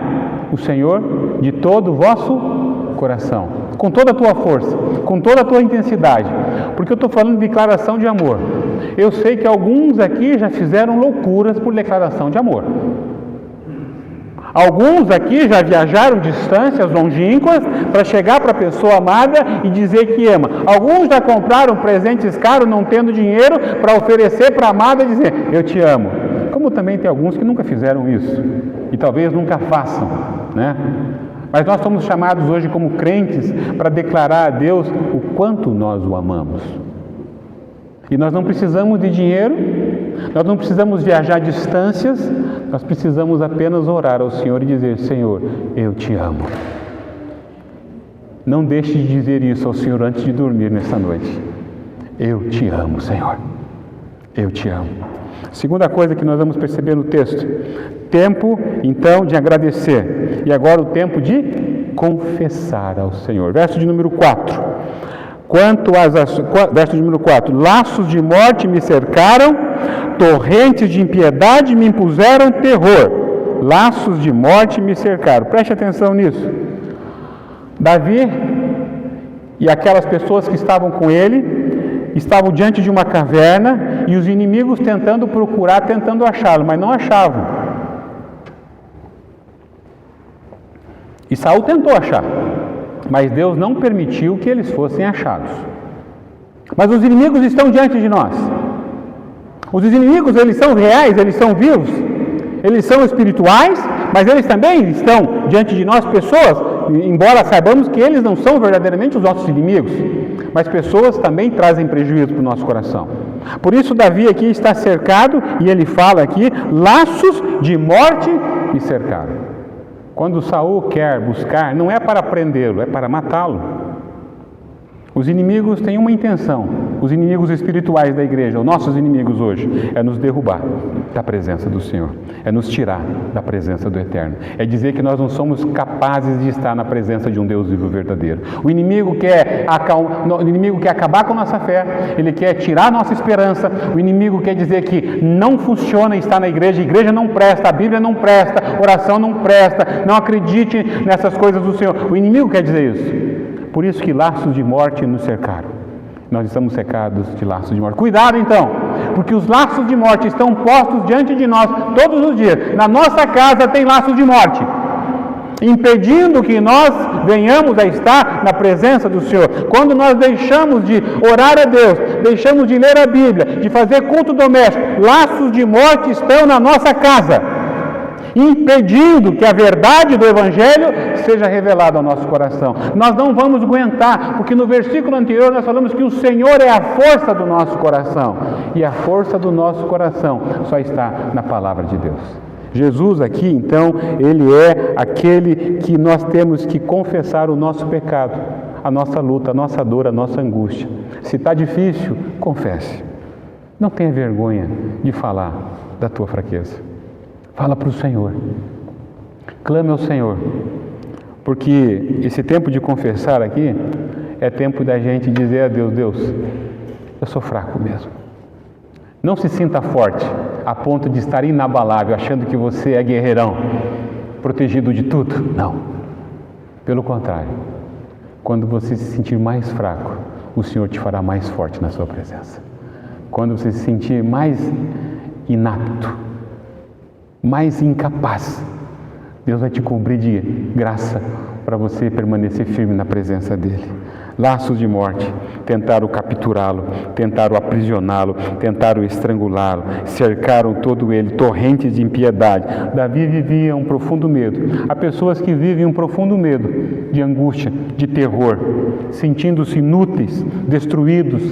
o Senhor de todo o vosso coração, com toda a tua força, com toda a tua intensidade. Porque eu estou falando de declaração de amor. Eu sei que alguns aqui já fizeram loucuras por declaração de amor. Alguns aqui já viajaram distâncias longínquas para chegar para a pessoa amada e dizer que ama. Alguns já compraram presentes caros não tendo dinheiro para oferecer para a amada e dizer: eu te amo. Como também tem alguns que nunca fizeram isso e talvez nunca façam, né? Mas nós somos chamados hoje como crentes para declarar a Deus o quanto nós o amamos. E nós não precisamos de dinheiro, nós não precisamos viajar distâncias, nós precisamos apenas orar ao Senhor e dizer: Senhor, eu te amo. Não deixe de dizer isso ao Senhor antes de dormir nesta noite. Eu te amo, Senhor. Eu te amo. Segunda coisa que nós vamos perceber no texto: tempo, então, de agradecer. E agora o tempo de confessar ao Senhor. Verso de número 4. Verso de número 4. Laços de morte me cercaram, torrentes de impiedade me impuseram terror. Laços de morte me cercaram. Preste atenção nisso. Davi e aquelas pessoas que estavam com ele estavam diante de uma caverna e os inimigos tentando achá-lo, mas não achavam. E Saul tentou achar, mas Deus não permitiu que eles fossem achados. Mas os inimigos estão diante de nós. Os inimigos, eles são reais, eles são vivos, eles são espirituais, mas eles também estão diante de nós, pessoas, embora saibamos que eles não são verdadeiramente os nossos inimigos, mas pessoas também trazem prejuízo para o nosso coração. Por isso Davi aqui está cercado, e ele fala aqui: laços de morte me cercaram. Quando Saul quer buscar, não é para prendê-lo, é para matá-lo. Os inimigos têm uma intenção, os inimigos espirituais da igreja, os nossos inimigos hoje, é nos derrubar da presença do Senhor, é nos tirar da presença do Eterno, é dizer que nós não somos capazes de estar na presença de um Deus vivo verdadeiro. O inimigo quer acabar com a nossa fé, ele quer tirar a nossa esperança, o inimigo quer dizer que não funciona estar na igreja, a igreja não presta, a Bíblia não presta, oração não presta, não acredite nessas coisas do Senhor. O inimigo quer dizer isso. Por isso que laços de morte nos cercaram. Nós estamos cercados de laços de morte. Cuidado então, porque os laços de morte estão postos diante de nós todos os dias. Na nossa casa tem laços de morte, impedindo que nós venhamos a estar na presença do Senhor. Quando nós deixamos de orar a Deus, deixamos de ler a Bíblia, de fazer culto doméstico, laços de morte estão na nossa casa, impedindo que a verdade do Evangelho seja revelada ao nosso coração. Nós não vamos aguentar, porque no versículo anterior nós falamos que o Senhor é a força do nosso coração, e a força do nosso coração só está na palavra de Deus. Jesus aqui, então, ele é aquele que nós temos que confessar o nosso pecado, a nossa luta, a nossa dor, a nossa angústia. Se está difícil, confesse. Não tenha vergonha de falar da tua fraqueza. Fala para o Senhor, clame ao Senhor, porque esse tempo de confessar aqui é tempo da gente dizer a Deus: Deus, eu sou fraco mesmo. Não se sinta forte a ponto de estar inabalável, achando que você é guerreirão, protegido de tudo. Não, pelo contrário, quando você se sentir mais fraco, o Senhor te fará mais forte na sua presença. Quando você se sentir mais inapto, mais incapaz, Deus vai te cobrir de graça para você permanecer firme na presença dEle. Laços de morte tentaram capturá-lo, tentaram aprisioná-lo, tentaram estrangulá-lo, cercaram todo ele, torrentes de impiedade. Davi vivia um profundo medo. Há pessoas que vivem um profundo medo de angústia, de terror, sentindo-se inúteis, destruídos,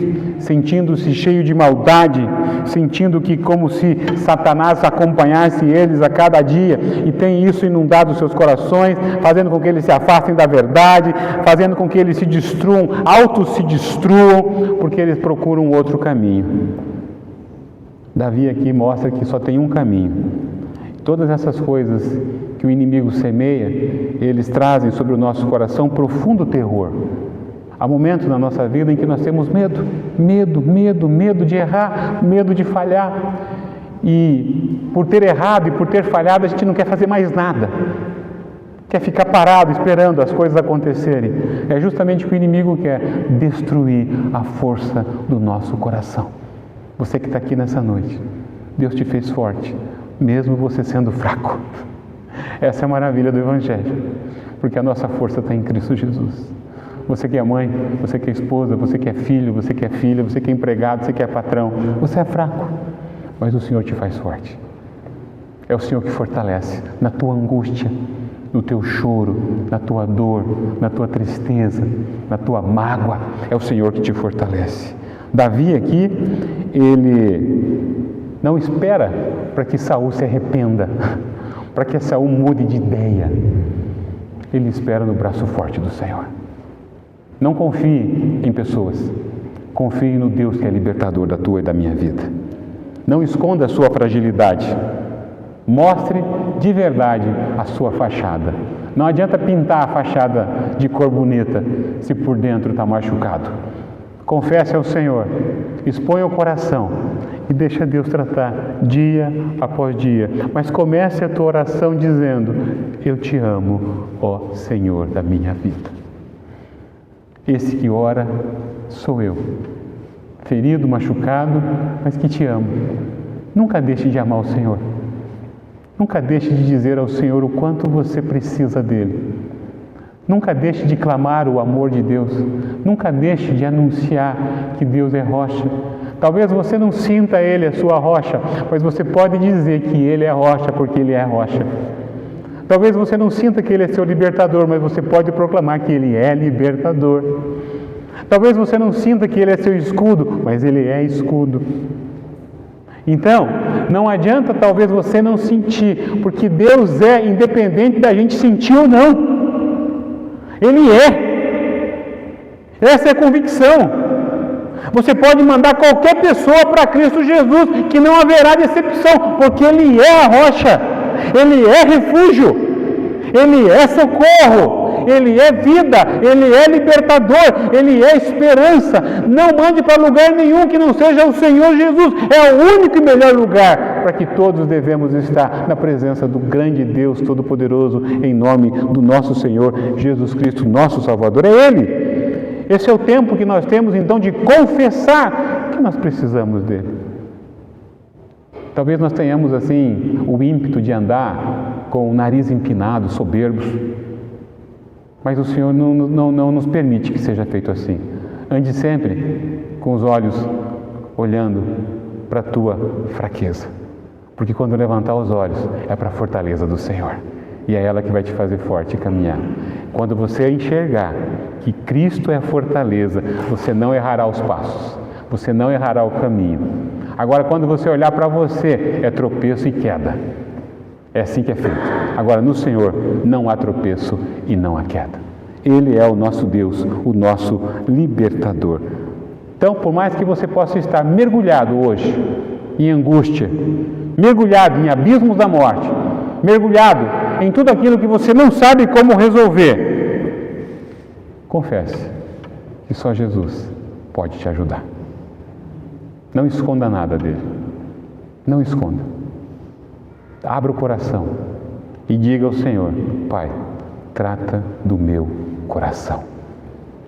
sentindo-se cheios de maldade, sentindo que como se Satanás acompanhasse eles a cada dia, e tem isso inundado os seus corações, fazendo com que eles se afastem da verdade, fazendo com que eles se destruam, autos se destruam, porque eles procuram outro caminho. Davi aqui mostra que só tem um caminho, Todas essas coisas que o inimigo semeia, eles trazem sobre o nosso coração profundo terror. Há momentos na nossa vida em que nós temos medo de errar, medo de falhar. E por ter errado e por ter falhado, a gente não quer fazer mais nada. Quer ficar parado esperando as coisas acontecerem. É justamente o que o inimigo quer, destruir a força do nosso coração. Você que está aqui nessa noite, Deus te fez forte, mesmo você sendo fraco. Essa é a maravilha do Evangelho, porque a nossa força está em Cristo Jesus. Você que é mãe, você que é esposa, você que é filho, você que é filha, você que é empregado, você que é patrão, você é fraco, mas o Senhor te faz forte. É o Senhor que fortalece na tua angústia, no teu choro, na tua dor, na tua tristeza, na tua mágoa. É o Senhor que te fortalece. Davi aqui, ele não espera para que Saul se arrependa, para que Saul mude de ideia. Ele espera no braço forte do Senhor. Não confie em pessoas, confie no Deus que é libertador da tua e da minha vida. Não esconda a sua fragilidade, mostre de verdade a sua fachada. Não adianta pintar a fachada de cor bonita se por dentro está machucado. Confesse ao Senhor, exponha o coração e deixa Deus tratar dia após dia. Mas comece a tua oração dizendo: eu te amo, ó Senhor da minha vida. Esse que ora sou eu, ferido, machucado, mas que te amo. Nunca deixe de amar o Senhor. Nunca deixe de dizer ao Senhor o quanto você precisa dele. Nunca deixe de clamar o amor de Deus. Nunca deixe de anunciar que Deus é rocha. Talvez você não sinta Ele a sua rocha, mas você pode dizer que Ele é rocha porque Ele é rocha. Talvez você não sinta que Ele é seu libertador, mas você pode proclamar que Ele é libertador. Talvez você não sinta que Ele é seu escudo, mas Ele é escudo. Então, não adianta talvez você não sentir, porque Deus é independente da gente sentir ou não. Ele é. Essa é a convicção. Você pode mandar qualquer pessoa para Cristo Jesus, que não haverá decepção, porque Ele é a rocha, Ele é refúgio, Ele é socorro, Ele é vida, Ele é libertador, Ele é esperança. Não mande para lugar nenhum que não seja o Senhor Jesus. É o único e melhor lugar para que todos devemos estar na presença do grande Deus Todo-Poderoso, em nome do nosso Senhor Jesus Cristo, nosso Salvador. É Ele. Esse é o tempo que nós temos, então, de confessar que nós precisamos dele. Talvez nós tenhamos, assim, o ímpeto de andar com o nariz empinado, soberbos, mas o Senhor não nos permite que seja feito assim. Ande sempre com os olhos olhando para a tua fraqueza, porque quando levantar os olhos é para a fortaleza do Senhor, e é ela que vai te fazer forte e caminhar. Quando você enxergar que Cristo é a fortaleza, você não errará os passos, você não errará o caminho. Agora, quando você olhar para você, é tropeço e queda. É assim que é feito. Agora, no Senhor, não há tropeço e não há queda. Ele é o nosso Deus, o nosso libertador. Então, por mais que você possa estar mergulhado hoje em angústia, mergulhado em abismos da morte, mergulhado em tudo aquilo que você não sabe como resolver, confesse que só Jesus pode te ajudar. Não esconda nada dele. Não esconda. Abra o coração e diga ao Senhor: Pai, trata do meu coração.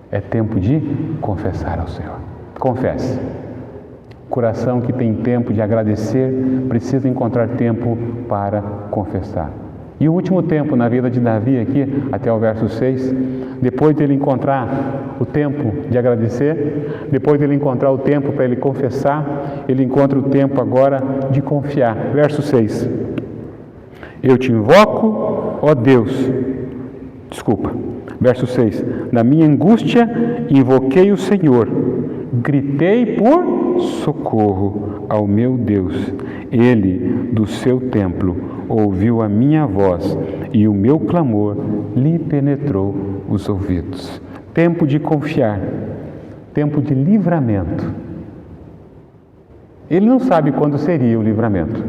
É tempo de confessar ao Senhor. Confesse. Coração que tem tempo de agradecer, precisa encontrar tempo para confessar. E o último tempo na vida de Davi aqui, até o verso 6, depois de ele encontrar o tempo de agradecer, depois de ele encontrar o tempo para ele confessar, ele encontra o tempo agora de confiar. Verso 6. Eu te invoco, ó Deus. Verso 6. Na minha angústia invoquei o Senhor, gritei por socorro ao meu Deus. Ele, do seu templo, ouviu a minha voz e o meu clamor lhe penetrou os ouvidos. Tempo de confiar, tempo de livramento. Ele não sabe quando seria o livramento,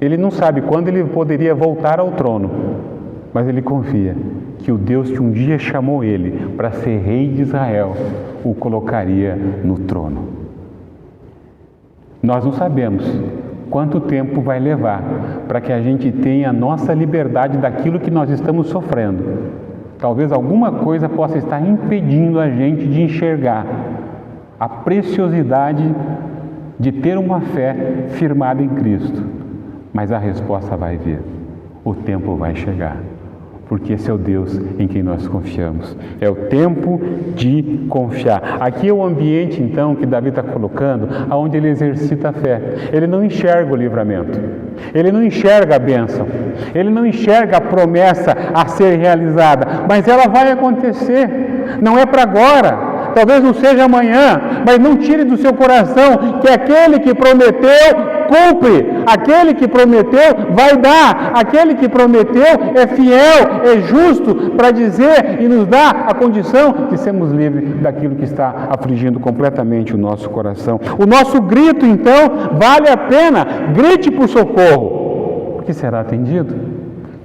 Ele não sabe quando ele poderia voltar ao trono, mas ele confia que o Deus que um dia chamou ele para ser rei de Israel o colocaria no trono. Nós não sabemos quanto tempo vai levar para que a gente tenha a nossa liberdade daquilo que nós estamos sofrendo. Talvez alguma coisa possa estar impedindo a gente de enxergar a preciosidade de ter uma fé firmada em Cristo. Mas a resposta vai vir. O tempo vai chegar. Porque esse é o Deus em quem nós confiamos. É o tempo de confiar. Aqui é o ambiente, então, que Davi está colocando, onde ele exercita a fé. Ele não enxerga o livramento. Ele não enxerga a bênção. Ele não enxerga a promessa a ser realizada. Mas ela vai acontecer. Não é para agora. Talvez não seja amanhã, mas não tire do seu coração que aquele que prometeu, cumpre. Aquele que prometeu, vai dar. Aquele que prometeu é fiel, é justo para dizer e nos dar a condição de sermos livres daquilo que está afligindo completamente o nosso coração. O nosso grito, então, vale a pena. Grite por socorro, porque será atendido.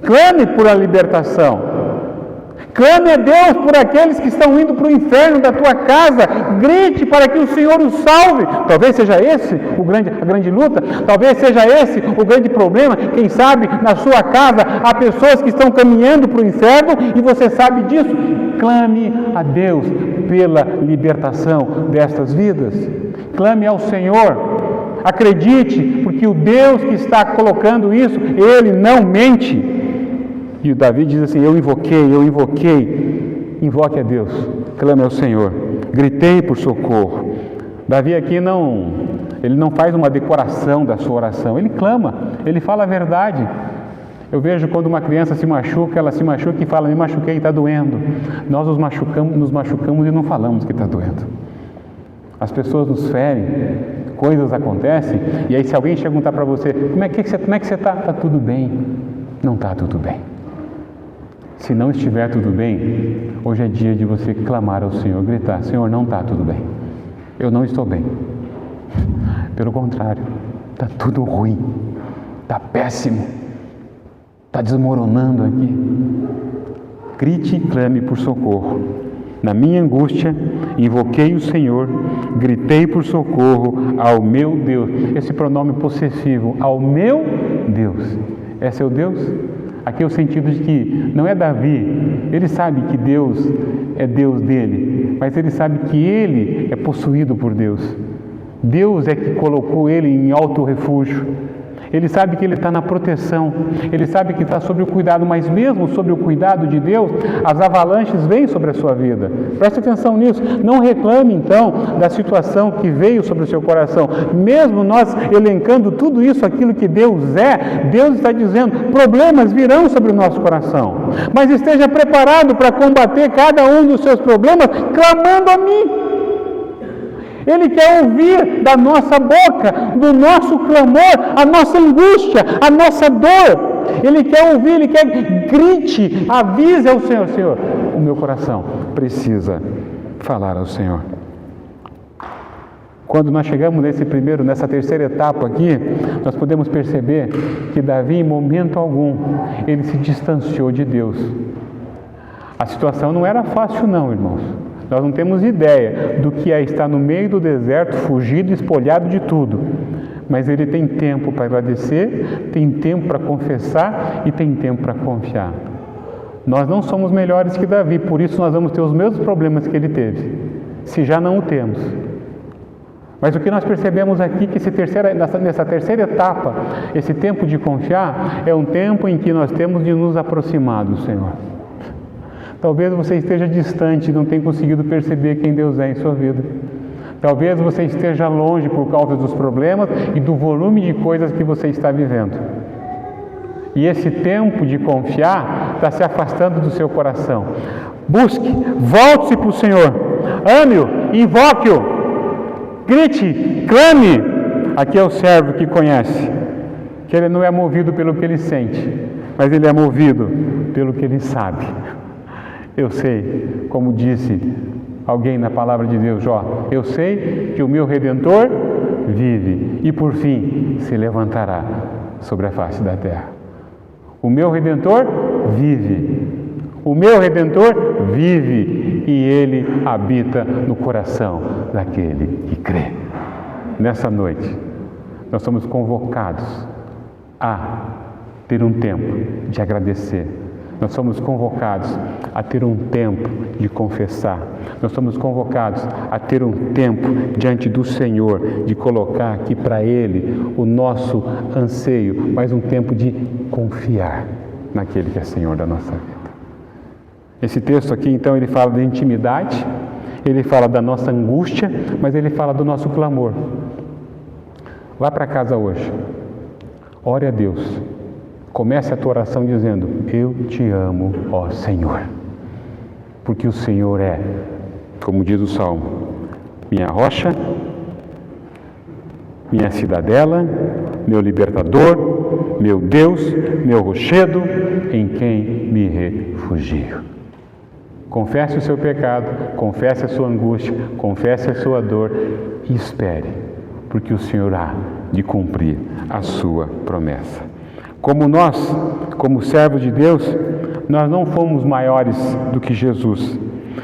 Clame por a libertação. Clame a Deus por aqueles que estão indo para o inferno da tua casa. Grite para que o Senhor os salve. Talvez seja esse a grande luta. Talvez seja esse o grande problema. Quem sabe na sua casa há pessoas que estão caminhando para o inferno e você sabe disso. Clame a Deus pela libertação destas vidas. Clame ao Senhor. Acredite, porque o Deus que está colocando isso, Ele não mente. E o Davi diz assim, eu invoquei, invoque a Deus, clame ao Senhor, gritei por socorro. Davi aqui ele não faz uma decoração da sua oração, ele clama, ele fala a verdade. Eu vejo quando uma criança se machuca, ela se machuca e fala, me machuquei, está doendo. Nós nos machucamos e não falamos que está doendo. As pessoas nos ferem, coisas acontecem, e aí se alguém perguntar para você, como é que você está? Está tudo bem. Não está tudo bem. Se não estiver tudo bem, hoje é dia de você clamar ao Senhor, gritar, Senhor, não está tudo bem. Eu não estou bem. Pelo contrário, está tudo ruim, está péssimo, está desmoronando aqui. Grite e clame por socorro. Na minha angústia, invoquei o Senhor, gritei por socorro ao meu Deus. Esse pronome possessivo, ao meu Deus. Esse é o Deus? Aqui é o sentido de que não é Davi, ele sabe que Deus é Deus dele, mas ele sabe que ele é possuído por Deus. Deus é que colocou ele em alto refúgio. Ele sabe que ele está na proteção, ele sabe que está sob o cuidado, mas mesmo sob o cuidado de Deus, as avalanches vêm sobre a sua vida. Preste atenção nisso, não reclame então da situação que veio sobre o seu coração. Mesmo nós elencando tudo isso, aquilo que Deus é, Deus está dizendo, problemas virão sobre o nosso coração, mas esteja preparado para combater cada um dos seus problemas, clamando a mim. Ele quer ouvir da nossa boca, do nosso clamor, a nossa angústia, a nossa dor. Ele quer ouvir, ele quer grite, avise ao Senhor, Senhor, o meu coração precisa falar ao Senhor. Quando nós chegamos nessa terceira etapa aqui, nós podemos perceber que Davi, em momento algum, ele se distanciou de Deus. A situação não era fácil não, irmãos. Nós não temos ideia do que é estar no meio do deserto, fugido, espolhado de tudo. Mas ele tem tempo para agradecer, tem tempo para confessar e tem tempo para confiar. Nós não somos melhores que Davi, por isso nós vamos ter os mesmos problemas que ele teve, se já não o temos. Mas o que nós percebemos aqui, que nessa terceira etapa, esse tempo de confiar, é um tempo em que nós temos de nos aproximar do Senhor. Talvez você esteja distante e não tenha conseguido perceber quem Deus é em sua vida. Talvez você esteja longe por causa dos problemas e do volume de coisas que você está vivendo. E esse tempo de confiar está se afastando do seu coração. Busque, volte-se para o Senhor, ame-o, invoque-o, grite, clame. Aqui é o servo que conhece, que ele não é movido pelo que ele sente, mas ele é movido pelo que ele sabe. Eu sei, como disse alguém na palavra de Deus, Jó, eu sei que o meu Redentor vive e por fim se levantará. sobre a face da terra. O meu Redentor vive. O meu Redentor vive e Ele habita no coração daquele que crê. Nessa noite, nós somos convocados a ter um tempo de agradecer. Nós somos convocados a ter um tempo de confessar. Nós somos convocados a ter um tempo diante do Senhor, de colocar aqui para Ele o nosso anseio, mas um tempo de confiar naquele que é Senhor da nossa vida. Esse texto aqui, então, ele fala de intimidade, ele fala da nossa angústia, mas ele fala do nosso clamor. Vá para casa hoje, ore a Deus. Comece a tua oração dizendo: eu te amo, ó Senhor. Porque o Senhor é, como diz o Salmo, minha rocha, minha cidadela, meu libertador, meu Deus, meu rochedo, em quem me refugio. Confesse o seu pecado, confesse a sua angústia, confesse a sua dor e espere, porque o Senhor há de cumprir a sua promessa. Como nós, como servos de Deus, nós não fomos maiores do que Jesus.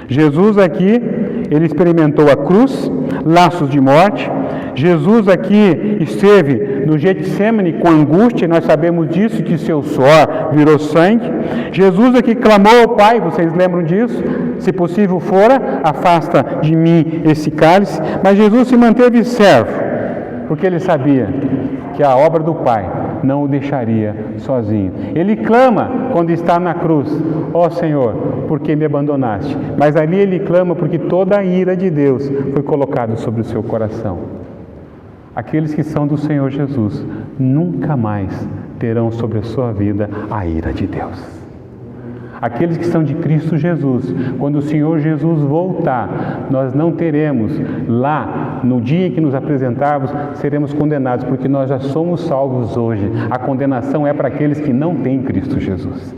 Jesus aqui, ele experimentou a cruz, laços de morte. Jesus aqui esteve no Getsemane com angústia, nós sabemos disso, que seu suor virou sangue. Jesus aqui clamou ao Pai, vocês lembram disso? Se possível fora, afasta de mim esse cálice. Mas Jesus se manteve servo, porque ele sabia que a obra do Pai não o deixaria sozinho. Ele clama quando está na cruz: ó Senhor, por que me abandonaste? Mas ali ele clama porque toda a ira de Deus foi colocada sobre o seu coração. Aqueles que são do Senhor Jesus nunca mais terão sobre a sua vida a ira de Deus. Aqueles que são de Cristo Jesus, quando o Senhor Jesus voltar, nós não teremos lá, no dia em que nos apresentarmos, seremos condenados, porque nós já somos salvos hoje. A condenação é para aqueles que não têm Cristo Jesus.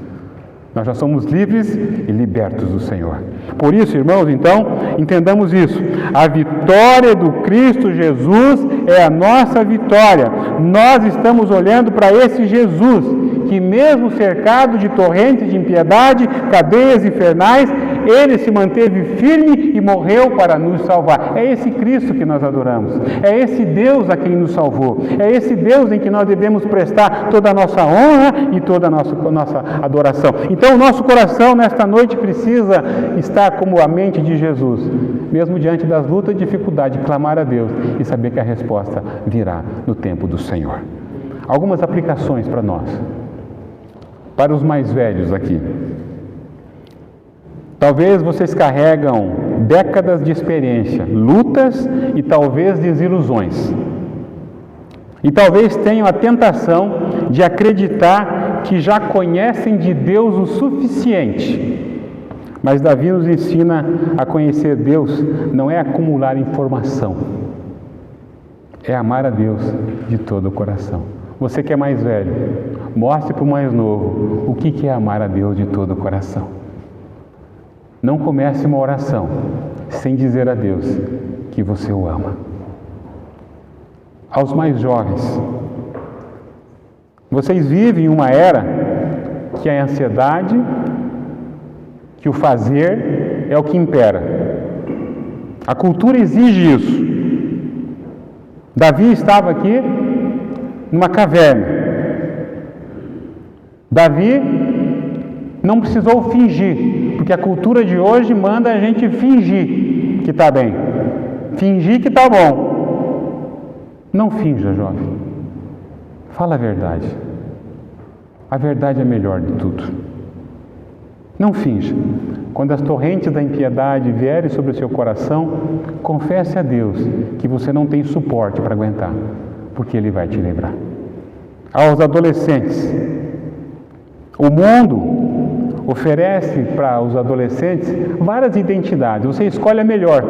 Nós já somos livres e libertos do Senhor. Por isso, irmãos, então, entendamos isso. A vitória do Cristo Jesus é a nossa vitória. Nós estamos olhando para esse Jesus, que mesmo cercado de torrentes de impiedade, cadeias infernais, ele se manteve firme e morreu para nos salvar. É esse Cristo que nós adoramos. É esse Deus a quem nos salvou. É esse Deus em que nós devemos prestar toda a nossa honra e toda a nossa adoração. Então, o nosso coração nesta noite precisa estar como a mente de Jesus, mesmo diante das lutas e dificuldades, clamar a Deus e saber que a resposta virá no tempo do Senhor. Algumas aplicações para nós. Para os mais velhos aqui. Talvez vocês carregam décadas de experiência, lutas e talvez desilusões. E talvez tenham a tentação de acreditar que já conhecem de Deus o suficiente. Mas Davi nos ensina a conhecer Deus não é acumular informação, é amar a Deus de todo o coração. Você que é mais velho, mostre para o mais novo o que é amar a Deus de todo o coração. Não comece uma oração sem dizer a Deus que você o ama. Aos mais jovens, vocês vivem uma era que a ansiedade, que o fazer é o que impera. A cultura exige isso. Davi estava aqui numa caverna. Davi não precisou fingir, porque a cultura de hoje manda a gente fingir que está bem, fingir que está bom. Não finja, jovem. Fala a verdade. A verdade é melhor de tudo. Não finja. Quando as torrentes da impiedade vierem sobre o seu coração, confesse a Deus que você não tem suporte para aguentar, porque Ele vai te livrar. Aos adolescentes, o mundo oferece para os adolescentes várias identidades. Você escolhe a melhor,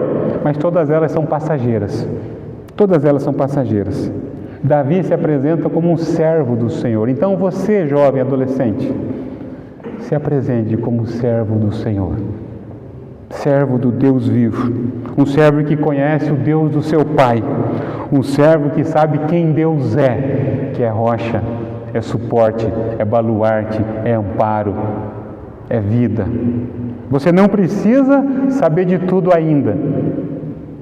mas todas elas são passageiras. Todas elas são passageiras. Davi se apresenta como um servo do Senhor. Então você, jovem adolescente, se apresente como servo do Senhor. Servo do Deus vivo. Um servo que conhece o Deus do seu Pai. Um servo que sabe quem Deus é, que é rocha, é suporte, é baluarte, é amparo, é vida. Você não precisa saber de tudo ainda.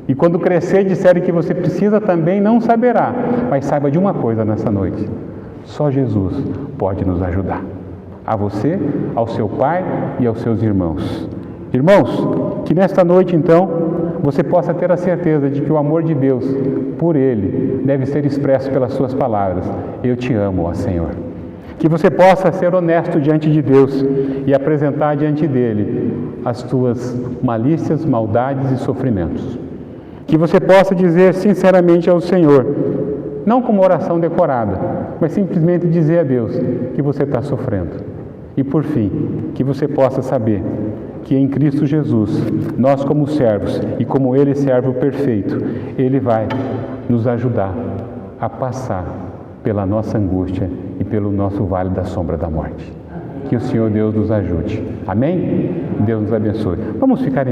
E quando crescer e disserem que você precisa também, não saberá. Mas saiba de uma coisa nessa noite: só Jesus pode nos ajudar. A você, ao seu pai e aos seus irmãos. Irmãos, que nesta noite então você possa ter a certeza de que o amor de Deus por Ele deve ser expresso pelas suas palavras. Eu te amo, ó Senhor. Que você possa ser honesto diante de Deus e apresentar diante dEle as tuas malícias, maldades e sofrimentos. Que você possa dizer sinceramente ao Senhor, não como oração decorada, mas simplesmente dizer a Deus que você está sofrendo. E por fim, que você possa saber que em Cristo Jesus, nós como servos e como Ele servo perfeito, Ele vai nos ajudar a passar pela nossa angústia e pelo nosso vale da sombra da morte. Que o Senhor Deus nos ajude. Amém? Deus nos abençoe. Vamos ficar em